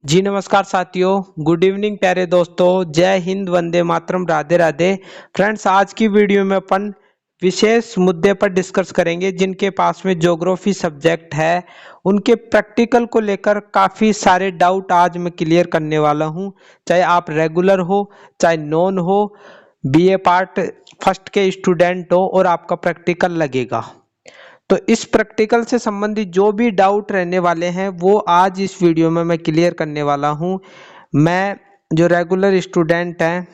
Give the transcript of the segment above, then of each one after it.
जी नमस्कार साथियों, good evening प्यारे दोस्तों, जय हिंद, वंदे मातरम, राधे राधे। फ्रेंड्स, आज की वीडियो में अपन विशेष मुद्दे पर डिस्कस करेंगे। जिनके पास में ज्योग्राफी सब्जेक्ट है उनके प्रैक्टिकल को लेकर काफ़ी सारे डाउट आज मैं क्लियर करने वाला हूं। चाहे आप रेगुलर हो, चाहे नॉन हो, बीए पार्ट फर्स्ट के स्टूडेंट हो और आपका प्रैक्टिकल लगेगा, तो इस प्रैक्टिकल से संबंधित जो भी डाउट रहने वाले हैं वो आज इस वीडियो में मैं क्लियर करने वाला हूं। मैं जो रेगुलर स्टूडेंट हैं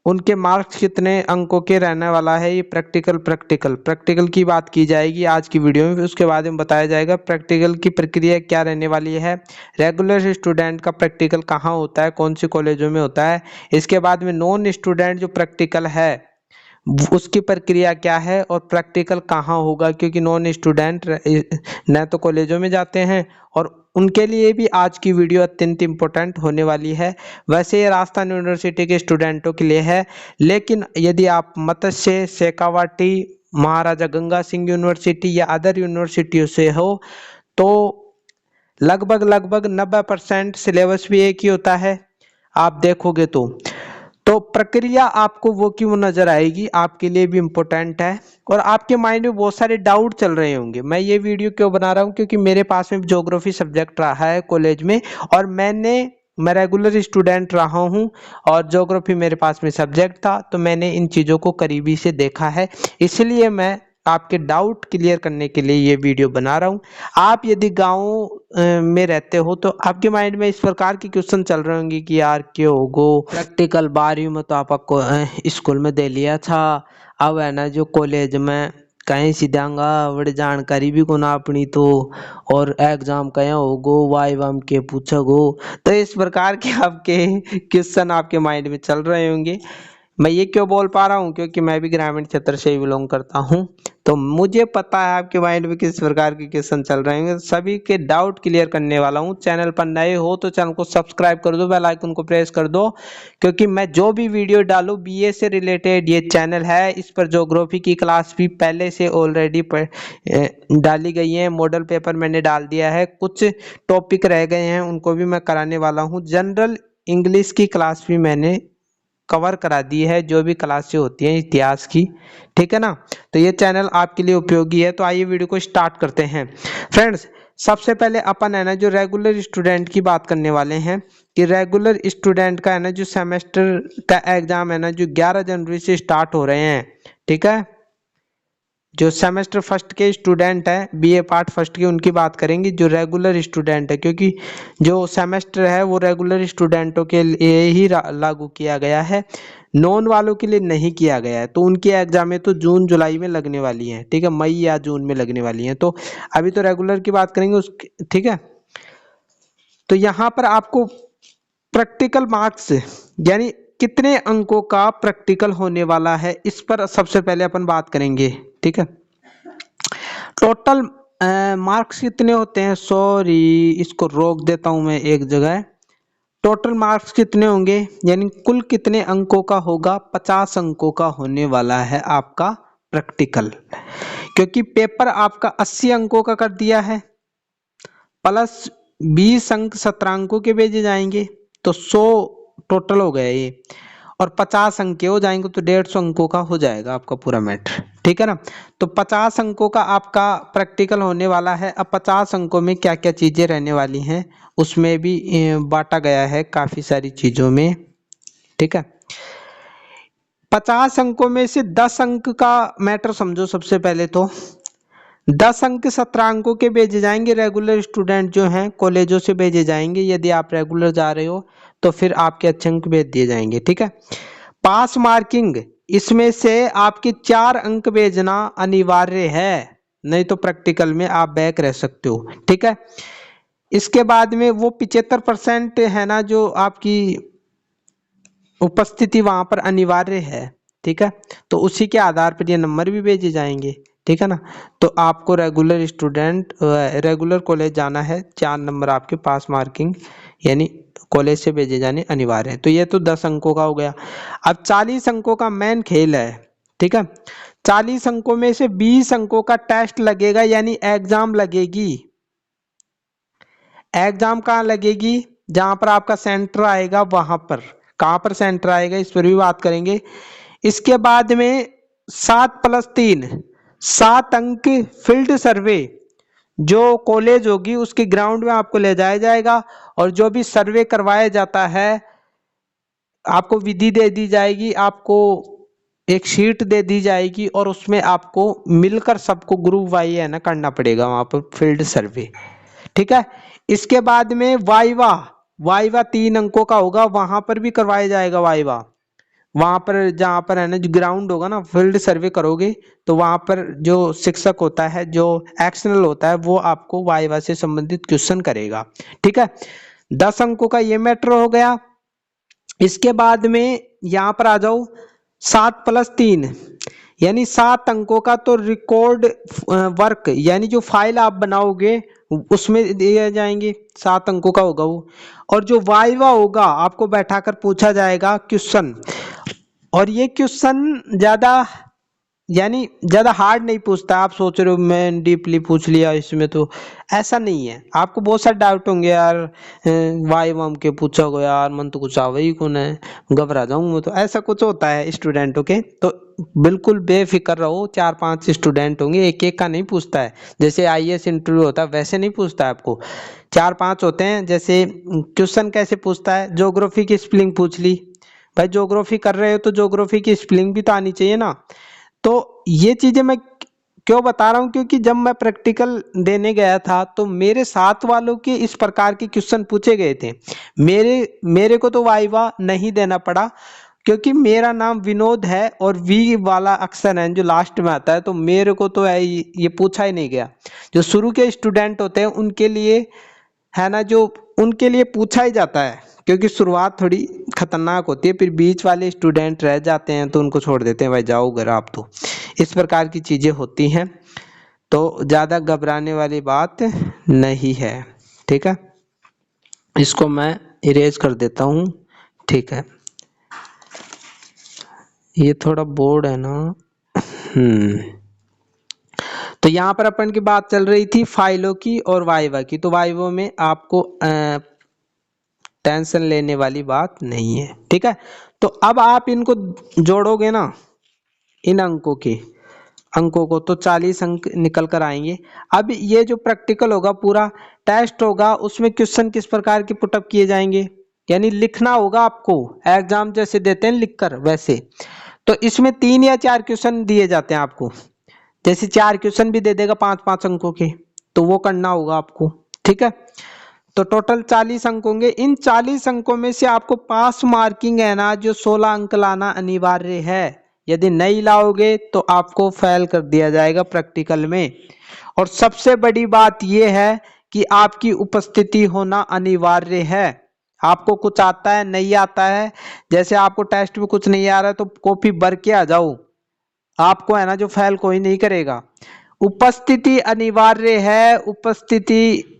उनके मार्क्स कितने अंकों के रहने वाला है, ये प्रैक्टिकल की बात की जाएगी आज की वीडियो में। उसके बाद में बताया जाएगा प्रैक्टिकल की प्रक्रिया क्या रहने वाली है, रेगुलर स्टूडेंट का प्रैक्टिकल कहाँ होता है, कौन सी कॉलेजों में होता है। इसके बाद में नॉन स्टूडेंट जो प्रैक्टिकल है उसकी प्रक्रिया क्या है और प्रैक्टिकल कहाँ होगा, क्योंकि नॉन स्टूडेंट न तो कॉलेजों में जाते हैं और उनके लिए भी आज की वीडियो अत्यंत इम्पोर्टेंट होने वाली है। वैसे ये राजस्थान यूनिवर्सिटी के स्टूडेंटों के लिए है, लेकिन यदि आप मत्स्य, शेखावाटी, महाराजा गंगा सिंह यूनिवर्सिटी या अदर यूनिवर्सिटियों से हो तो लगभग 90% सिलेबस भी एक ही होता है। आप देखोगे तो प्रक्रिया आपको वो की वो नजर आएगी, आपके लिए भी इम्पोर्टेंट है और आपके माइंड में बहुत सारे डाउट चल रहे होंगे। मैं ये वीडियो क्यों बना रहा हूँ, क्योंकि मेरे पास में ज्योग्राफी सब्जेक्ट रहा है कॉलेज में और मैं रेगुलर स्टूडेंट रहा हूँ और ज्योग्राफी मेरे पास में सब्जेक्ट था, तो मैंने इन चीज़ों को करीबी से देखा है। इसलिए मैं आपके डाउट क्लियर करने के लिए ये वीडियो बना रहा हूँ। आप यदि गाँव में रहते हो तो आपके माइंड में इस प्रकार की क्वेश्चन चल रहे होंगे कि यार क्यों होगो, प्रैक्टिकल 12वीं में तो आपको स्कूल में दे लिया था, अब है ना जो कॉलेज में कहीं सीधांगा बड़ी जानकारी भी को ना अपनी तो, और एग्जाम कहीं होगो, वाइवा के पूछोगो। तो इस प्रकार के आपके क्वेश्चन आपके माइंड में चल रहे होंगे। मैं ये क्यों बोल पा रहा हूँ, क्योंकि मैं भी ग्रामीण क्षेत्र से ही बिलोंग करता हूँ, तो मुझे पता है आपके माइंड में किस प्रकार के क्वेश्चन चल रहे हैं। सभी के डाउट क्लियर करने वाला हूँ। चैनल पर नए हो तो चैनल को सब्सक्राइब कर दो, बेल आइकन को प्रेस कर दो, क्योंकि मैं जो भी वीडियो डालूं बीए से रिलेटेड ये चैनल है, इस पर ज्योग्राफी की क्लास भी पहले से ऑलरेडी डाली गई है। मॉडल पेपर मैंने डाल दिया है, कुछ टॉपिक रह गए हैं उनको भी मैं कराने वाला हूँ। जनरल इंग्लिश की क्लास भी मैंने कवर करा दी है, जो भी क्लासें होती हैं इतिहास की, ठीक है ना। तो ये चैनल आपके लिए उपयोगी है। तो आइए वीडियो को स्टार्ट करते हैं। फ्रेंड्स, सबसे पहले अपन है ना जो रेगुलर स्टूडेंट की बात करने वाले हैं कि रेगुलर स्टूडेंट का है ना जो सेमेस्टर का एग्जाम है ना जो 11 जनवरी से स्टार्ट हो रहे हैं, ठीक है। जो सेमेस्टर फर्स्ट के स्टूडेंट हैं, बीए पार्ट फर्स्ट के, उनकी बात करेंगे। जो रेगुलर स्टूडेंट है, क्योंकि जो सेमेस्टर है वो रेगुलर स्टूडेंटों के लिए ही लागू किया गया है, नॉन वालों के लिए नहीं किया गया है। तो उनकी एग्जामें तो जून जुलाई में लगने वाली हैं, ठीक है, मई या जून में लगने वाली हैं। तो अभी तो रेगुलर की बात करेंगे उसकी, ठीक है। तो यहाँ पर आपको प्रैक्टिकल मार्क्स यानी कितने अंकों का प्रैक्टिकल होने वाला है, इस पर सबसे पहले अपन बात करेंगे, ठीक है। टोटल मार्क्स कितने होते हैं, सॉरी इसको रोक देता हूं मैं एक जगह। टोटल मार्क्स कितने होंगे यानी कुल कितने अंकों का होगा, 50 अंकों का होने वाला है आपका प्रैक्टिकल, क्योंकि पेपर आपका 80 अंकों का कर दिया है, प्लस 20 अंक 17 अंकों के भेजे जाएंगे, तो 100 टोटल हो गया ये, और 50 अंक के हो जाएंगे तो 150 अंकों का हो जाएगा आपका पूरा मैटर, ठीक है ना। तो 50 अंकों का आपका प्रैक्टिकल होने वाला है। अब 50 अंकों में क्या क्या चीजें रहने वाली हैं उसमें भी बांटा गया है काफी सारी चीजों में, ठीक है। 50 अंकों में से 10 अंक का मैटर समझो। सबसे पहले तो 10 अंक 17 अंकों के भेजे जाएंगे, रेगुलर स्टूडेंट जो हैं कॉलेजों से भेजे जाएंगे। यदि आप रेगुलर जा रहे हो तो फिर आपके अच्छे अंक भेज दिए जाएंगे, ठीक है। पास मार्किंग, इसमें से आपके 4 अंक भेजना अनिवार्य है, नहीं तो प्रैक्टिकल में आप बैक रह सकते हो, ठीक है। इसके बाद में वो 75% है ना जो आपकी उपस्थिति वहां पर अनिवार्य है, ठीक है। तो उसी के आधार पर ये नंबर भी भेजे जाएंगे, ठीक है ना। तो आपको रेगुलर कॉलेज जाना है, 4 नंबर आपके पास मार्किंग यानी कॉलेज से भेजे जाने अनिवार्य है। तो ये तो 10 अंकों का हो गया। अब 40 अंकों का मेन खेल है, ठीक है। 40 अंकों में से 20 अंकों का टेस्ट लगेगा यानी एग्जाम लगेगी। एग्जाम कहाँ लगेगी, जहां पर आपका सेंटर आएगा वहां पर, कहां पर सेंटर आएगा इस पर भी बात करेंगे। इसके बाद में 7+3 7 अंक फील्ड सर्वे, जो कॉलेज होगी उसके ग्राउंड में आपको ले जाया जाएगा और जो भी सर्वे करवाया जाता है आपको विधि दे दी जाएगी, आपको एक शीट दे दी जाएगी और उसमें आपको मिलकर सबको ग्रुप वाई है ना करना पड़ेगा वहां पर फील्ड सर्वे। ठीक है। इसके बाद में वाइवा, वाइवा 3 अंकों का होगा, वहां पर भी करवाया जाएगा वाइवा। वहां पर जहां पर है ना जो ग्राउंड होगा ना, फील्ड सर्वे करोगे तो वहां पर जो शिक्षक होता है, जो एक्सटर्नल होता है, वो आपको वाइवा से संबंधित क्वेश्चन करेगा। ठीक है। 10 अंकों का ये मैटर हो गया। इसके बाद में यहां पर आ जाओ, 7+3 यानी 7 अंकों का तो रिकॉर्ड वर्क, यानी जो फाइल आप बनाओगे उसमें दिए जाएंगे, 7 अंकों का होगा वो। और जो वाइवा होगा आपको बैठाकर पूछा जाएगा क्वेश्चन, और ये क्वेश्चन ज्यादा हार्ड नहीं पूछता। आप सोच रहे हो मैं डीपली पूछ लिया इसमें, तो ऐसा नहीं है। आपको बहुत सारे डाउट होंगे यार, वाई वाम के पूछा हो यार, मन तो कुछ आवे ही कौन है, घबरा जाऊं मैं, तो ऐसा कुछ होता है स्टूडेंटों के। तो बिल्कुल बेफिक्र रहो, 4-5 स्टूडेंट होंगे, एक एक का नहीं पूछता है। जैसे आईएएस इंटरव्यू होता है वैसे नहीं पूछता है आपको, 4-5 होते हैं। जैसे क्वेश्चन कैसे पूछता है, ज्योग्राफी की स्पेलिंग पूछ ली, भाई ज्योग्राफी कर रहे हो तो ज्योग्राफी की स्पेलिंग भी तो आनी चाहिए ना। तो ये चीजें मैं क्यों बता रहा हूँ, क्योंकि जब मैं प्रैक्टिकल देने गया था तो मेरे साथ वालों के इस प्रकार के क्वेश्चन पूछे गए थे। मेरे को तो वाइवा नहीं देना पड़ा, क्योंकि मेरा नाम विनोद है और वी वाला अक्षर है जो लास्ट में आता है, तो मेरे को तो ये पूछा ही नहीं गया। जो शुरू के स्टूडेंट होते हैं उनके लिए है ना, जो उनके लिए पूछा ही जाता है, क्योंकि शुरुआत थोड़ी खतरनाक होती है, फिर बीच वाले स्टूडेंट रह जाते हैं तो उनको छोड़ देते हैं, भाई जाओ घर आप। तो इस प्रकार की चीजें होती हैं, तो ज्यादा घबराने वाली बात नहीं है। ठीक है, इसको मैं इरेज कर देता हूँ। ठीक है, ये थोड़ा बोर्ड है ना। तो यहाँ पर अपन की बात चल रही थी फाइलों की और वाइवा की। तो वाइवा में आपको टेंशन लेने वाली बात नहीं है। ठीक है, तो अब आप इनको जोड़ोगे ना, इन अंकों को, तो 40 अंक निकल कर आएंगे। अब ये जो प्रैक्टिकल होगा, पूरा टेस्ट होगा, उसमें क्वेश्चन किस प्रकार के पुटअप किए जाएंगे, यानी लिखना होगा आपको, एग्जाम जैसे देते हैं लिखकर वैसे। तो इसमें 3 या 4 क्वेश्चन दिए जाते हैं आपको, जैसे 4 क्वेश्चन भी दे देगा 5-5 अंकों के, तो वो करना होगा आपको। ठीक है, तो टोटल 40 अंक होंगे। इन 40 अंकों में से आपको पास मार्किंग है ना, जो 16 अंक लाना अनिवार्य है। यदि नहीं लाओगे तो आपको फेल कर दिया जाएगा प्रैक्टिकल में। और सबसे बड़ी बात यह है कि आपकी उपस्थिति होना अनिवार्य है। आपको कुछ आता है नहीं आता है, जैसे आपको टेस्ट में कुछ नहीं आ रहा है तो कॉपी भर के आ जाओ, आपको है ना जो फेल कोई नहीं करेगा। उपस्थिति अनिवार्य है, उपस्थिति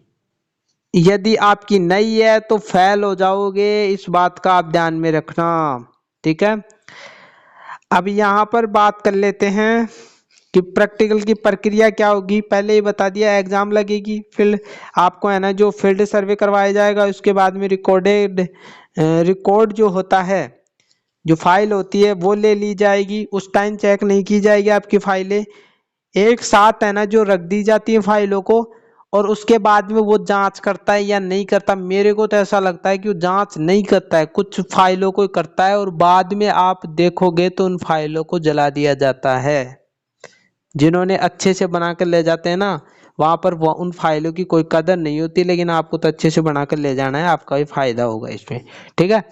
यदि आपकी नहीं है तो फेल हो जाओगे, इस बात का आप ध्यान में रखना। ठीक है, अब यहां पर बात कर लेते हैं कि प्रैक्टिकल की प्रक्रिया क्या होगी। पहले ही बता दिया, एग्जाम लगेगी, फिर आपको है ना जो फील्ड सर्वे करवाया जाएगा, उसके बाद में रिकॉर्ड जो होता है, जो फाइल होती है वो ले ली जाएगी। उस टाइम चेक नहीं की जाएगी आपकी फाइलें, एक साथ है ना जो रख दी जाती है फाइलों को, और उसके बाद में वो जांच करता है या नहीं करता। मेरे को तो ऐसा लगता है कि वो जांच नहीं करता है, कुछ फाइलों को करता है, और बाद में आप देखोगे तो उन फाइलों को जला दिया जाता है। जिन्होंने अच्छे से बना कर ले जाते हैं ना, वहां पर उन फाइलों की कोई कदर नहीं होती, लेकिन आपको तो अच्छे से बना कर ले जाना है, आपका भी फायदा होगा इसमें। ठीक है,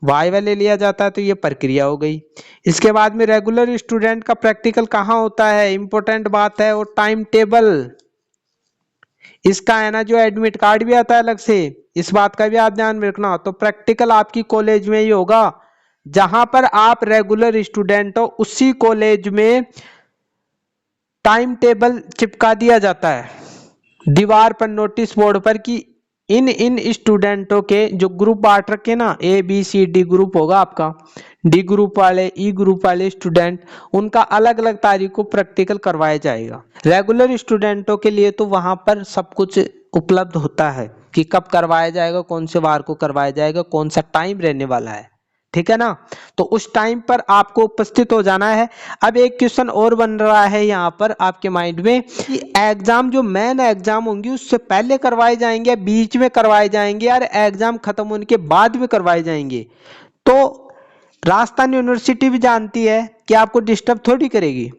वाइवा ले लिया जाता है, तो ये प्रक्रिया हो गई। इसके बाद में रेगुलर स्टूडेंट का प्रैक्टिकल कहाँ होता है, इंपॉर्टेंट बात है, और टाइम टेबल इसका है ना, जो एडमिट कार्ड भी आता है अलग से, इस बात का भी आप ध्यान में रखना। तो प्रैक्टिकल आपकी कॉलेज में ही होगा, जहां पर आप रेगुलर स्टूडेंट हो उसी कॉलेज में टाइम टेबल चिपका दिया जाता है दीवार पर, नोटिस बोर्ड पर, कि इन स्टूडेंटों के जो ग्रुप बांट रखे ना, ABCD ग्रुप होगा आपका, डी ग्रुप वाले, ई ग्रुप वाले स्टूडेंट, उनका अलग अलग तारीख को प्रैक्टिकल करवाया जाएगा। रेगुलर स्टूडेंटों के लिए तो वहां पर सब कुछ उपलब्ध होता है कि कब करवाया जाएगा, कौन से वार को करवाया जाएगा, कौन सा टाइम रहने वाला है, ठीक है ना। तो उस टाइम पर आपको उपस्थित हो जाना है। अब एक क्वेश्चन और बन रहा है यहाँ पर आपके माइंड में कि एग्जाम जो मेन एग्जाम होंगी उससे पहले करवाए जाएंगे, बीच में करवाए जाएंगे, यार एग्जाम खत्म होने के बाद में करवाए जाएंगे। तो राजस्थान यूनिवर्सिटी भी जानती है कि आपको डिस्टर्ब थोड़ी करेगी,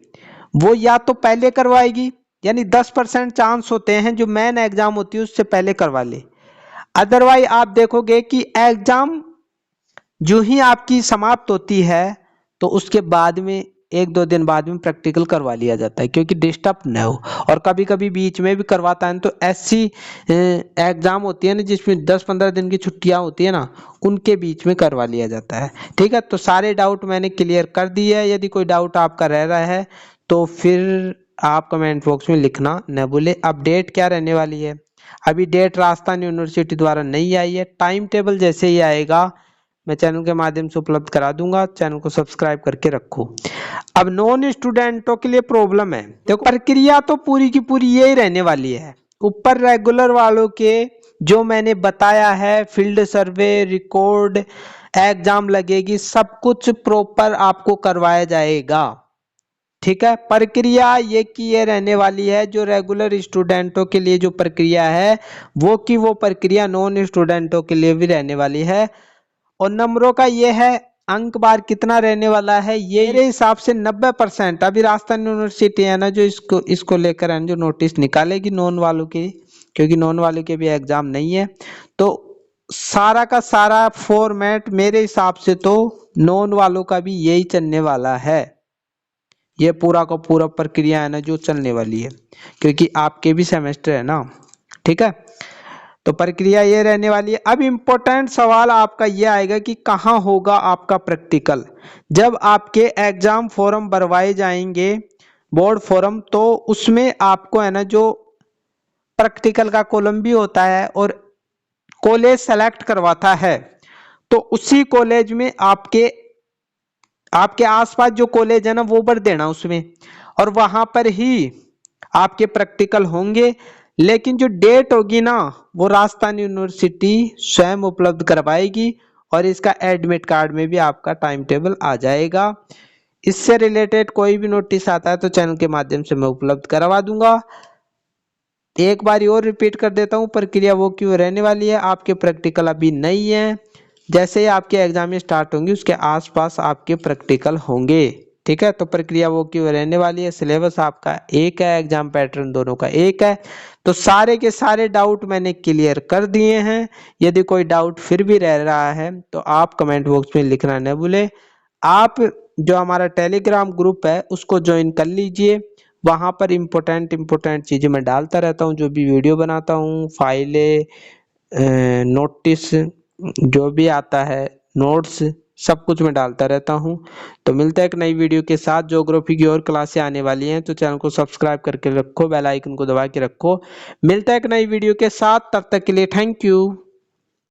वो या तो पहले करवाएगी, यानी 10% चांस होते हैं जो मेन एग्जाम होती है उससे पहले करवा ले। अदरवाइज आप देखोगे कि एग्जाम जो ही आपकी समाप्त होती है तो उसके बाद में 1-2 दिन बाद में प्रैक्टिकल करवा लिया जाता है, क्योंकि डिस्टर्ब न हो। और कभी कभी बीच में भी करवाता है तो ऐसी एग्जाम होती है ना जिसमें 10-15 दिन की छुट्टियां होती है ना, उनके बीच में करवा लिया जाता है, ठीक है। तो सारे डाउट मैंने क्लियर कर दिए है। यदि कोई डाउट आपका रह रहा है तो फिर आप कमेंट बॉक्स में लिखना न भूले। अब डेट क्या रहने वाली है, अभी डेट राजस्थान यूनिवर्सिटी द्वारा नहीं आई है, टाइम टेबल जैसे ही आएगा मैं चैनल के माध्यम से उपलब्ध करा दूंगा, चैनल को सब्सक्राइब करके रखो। अब नॉन स्टूडेंटों के लिए प्रॉब्लम है, देखो प्रक्रिया तो पूरी की पूरी यही रहने वाली है। ऊपर रेगुलर वालों के जो मैंने बताया है, फील्ड सर्वे, रिकॉर्ड, एग्जाम लगेगी, सब कुछ प्रॉपर आपको करवाया जाएगा, ठीक है। प्रक्रिया ये की ये रहने वाली है, जो रेगुलर स्टूडेंटों के लिए जो प्रक्रिया है वो की वो प्रक्रिया नॉन स्टूडेंटों के लिए भी रहने वाली है। और नंबरों का ये है, अंक बार कितना रहने वाला है, ये मेरे हिसाब से 90%। अभी राजस्थान यूनिवर्सिटी है ना जो इसको लेकर है जो नोटिस निकालेगी नॉन वालों की, क्योंकि नॉन वालों के भी एग्जाम नहीं है। तो सारा का सारा फॉर्मेट मेरे हिसाब से तो नॉन वालों का भी यही चलने वाला है, ये पूरा का पूरा प्रक्रिया है ना जो चलने वाली है, क्योंकि आपके भी सेमेस्टर है ना, ठीक है। तो प्रक्रिया ये रहने वाली है। अब इम्पोर्टेंट सवाल आपका ये आएगा कि कहाँ होगा आपका प्रैक्टिकल। जब आपके एग्जाम फॉर्म भरवाए जाएंगे, बोर्ड फॉर्म, तो उसमें आपको है ना जो प्रैक्टिकल का कॉलम भी होता है और कॉलेज सेलेक्ट करवाता है, तो उसी कॉलेज में आपके आसपास जो कॉलेज है ना वो भर देना उसमें, और वहां पर ही आपके प्रैक्टिकल होंगे। लेकिन जो डेट होगी ना वो राजस्थान यूनिवर्सिटी स्वयं उपलब्ध करवाएगी, और इसका एडमिट कार्ड में भी आपका टाइम टेबल आ जाएगा। इससे रिलेटेड कोई भी नोटिस आता है तो चैनल के माध्यम से मैं उपलब्ध करवा दूंगा। एक बार और रिपीट कर देता हूँ, प्रक्रिया वो क्यों रहने वाली है, आपके प्रैक्टिकल अभी नहीं है, जैसे ही आपके एग्जाम स्टार्ट होंगे उसके आसपास आपके प्रैक्टिकल होंगे, ठीक है। तो प्रक्रिया वो क्यों रहने वाली है, सिलेबस आपका एक है, एग्जाम पैटर्न दोनों का एक है। तो सारे के सारे डाउट मैंने क्लियर कर दिए हैं। यदि कोई डाउट फिर भी रह रहा है तो आप कमेंट बॉक्स में लिखना न भूले। आप जो हमारा टेलीग्राम ग्रुप है उसको ज्वाइन कर लीजिए, वहां पर इम्पोर्टेंट चीजें मैं डालता रहता हूँ, जो भी वीडियो बनाता हूँ, फाइलें, नोटिस, जो भी आता है, नोट्स, सब कुछ मैं डालता रहता हूँ। तो मिलता है एक नई वीडियो के साथ। ज्योग्राफी की और क्लासें आने वाली हैं तो चैनल को सब्सक्राइब करके रखो, बेल आइकन को दबा के रखो। मिलता है एक नई वीडियो के साथ, तब तक के लिए थैंक यू।